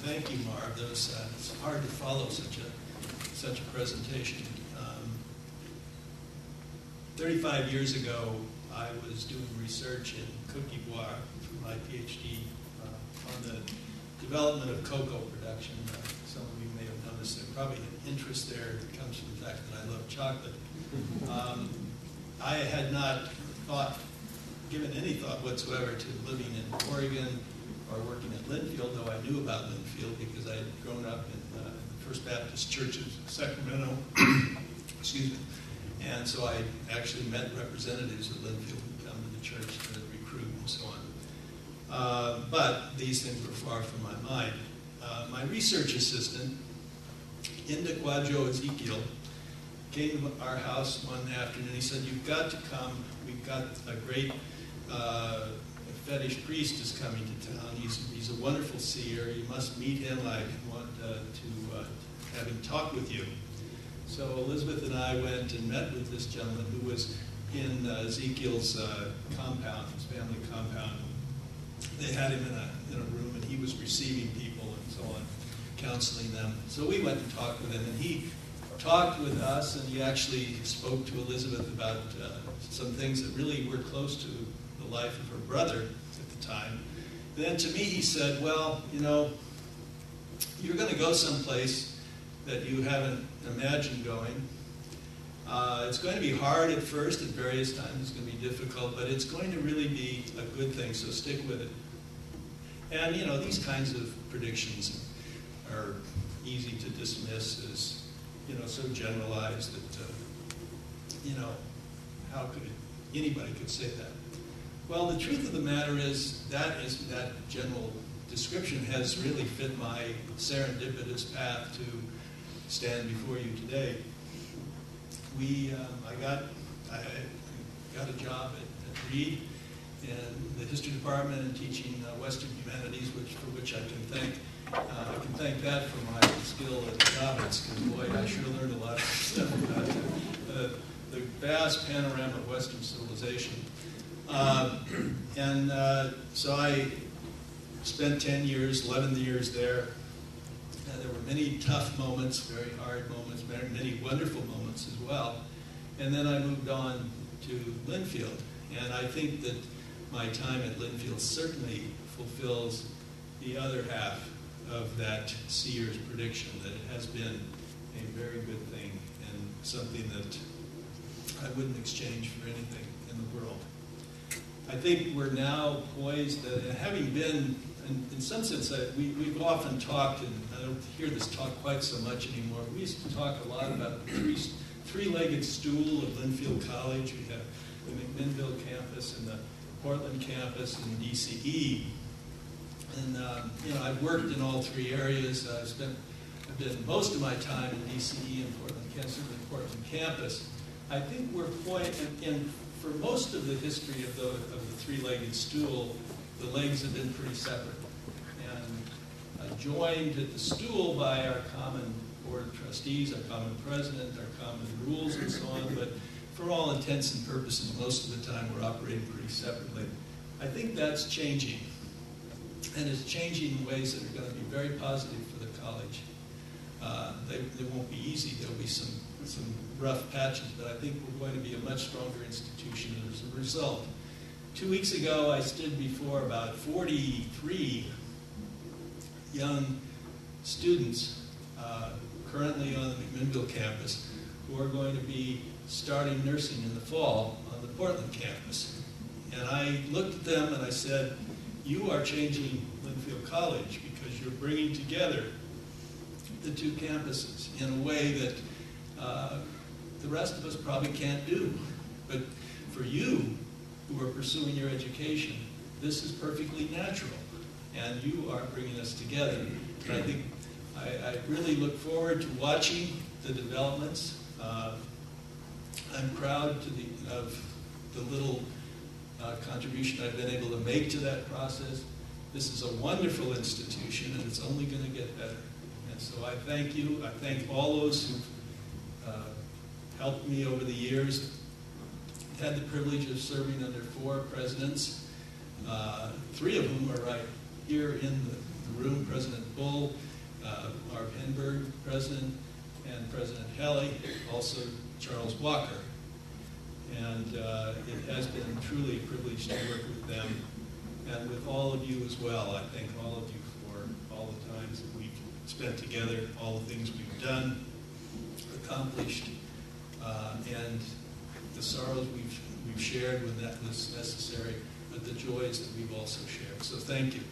Thank you, Marv. It's hard to follow such a presentation. 35 years ago, I was doing research in Côte d'Ivoire for my PhD on the development of cocoa production. Some of you may have noticed there's probably an interest there that comes from the fact that I love chocolate. I had not given any thought whatsoever to living in Oregon or working at Linfield, though I knew about Linfield because I had grown up in the First Baptist Church of Sacramento. Excuse me. And so I actually met representatives of Linfield who come to the church to recruit and so on. But these things were far from my mind. My research assistant, Inda Guajo Ezekiel, came to our house one afternoon. He said, "You've got to come. We've got a great fetish priest is coming to town. He's a wonderful seer. You must meet him. I want to have him talk with you." So Elizabeth and I went and met with this gentleman who was in Ezekiel's compound, his family compound. They had him in a room, and he was receiving people and so on, counseling them. So we went and talked with him, and he talked with us, and he actually spoke to Elizabeth about some things that really were close to the life of her brother at the time. And then to me he said, "Well, you're going to go someplace that you haven't imagined going. It's going to be hard at first, at various times it's going to be difficult, but it's going to really be a good thing, so stick with it." And, these kinds of predictions are easy to dismiss as, so generalized that, how could anybody could say that? Well, the truth of the matter is that general description has really fit my serendipitous path to stand before you today. I got a job at Reed in the history department and teaching Western humanities, for which I can thank that for my skill at Davids, because boy, I sure learned a lot of stuff about the vast panorama of Western civilization. So I spent 11 years there. There were many tough moments, very hard moments, many wonderful moments as well. And then I moved on to Linfield. And I think that my time at Linfield certainly fulfills the other half of that seer's prediction, that it has been a very good thing and something that I wouldn't exchange for anything in the world. I think we're now poised, having been, in some sense, we've often talked, and I don't hear this talk quite so much anymore. We used to talk a lot about the three-legged stool of Linfield College. We have the McMinnville campus and the Portland campus and DCE. And, I've worked in all three areas. I've been most of my time in DCE and Portland campus. I think we're for most of the history of the three-legged stool, the legs have been pretty separate. And joined at the stool by our common board of trustees, our common president, our common rules, and so on. But for all intents and purposes, most of the time we're operating pretty separately. I think that's changing. And it's changing in ways that are going to be very positive for the college. They won't be easy. There'll be some rough patches, but I think we're going to be a much stronger institution as a result. 2 weeks ago, I stood before about 43 young students currently on the McMinnville campus who are going to be starting nursing in the fall on the Portland campus. And I looked at them and I said, "You are changing Linfield College because you're bringing together the two campuses in a way that the rest of us probably can't do. But for you who are pursuing your education, this is perfectly natural, and you are bringing us together." And I think I really look forward to watching the developments. I'm proud of the little contribution I've been able to make to that process. This is a wonderful institution, and it's only going to get better. And so I thank you. I thank all those who've helped me over the years. I've had the privilege of serving under 4 presidents, 3 of whom are right here in the room, President Bull, Marv Henberg, President, and President Helly, also Charles Walker. And it has been truly a privilege to work with them and with all of you as well. I thank all of you for all the times that we've spent together, all the things we've done, accomplished, and the sorrows we've shared when that was necessary, but the joys that we've also shared. So thank you.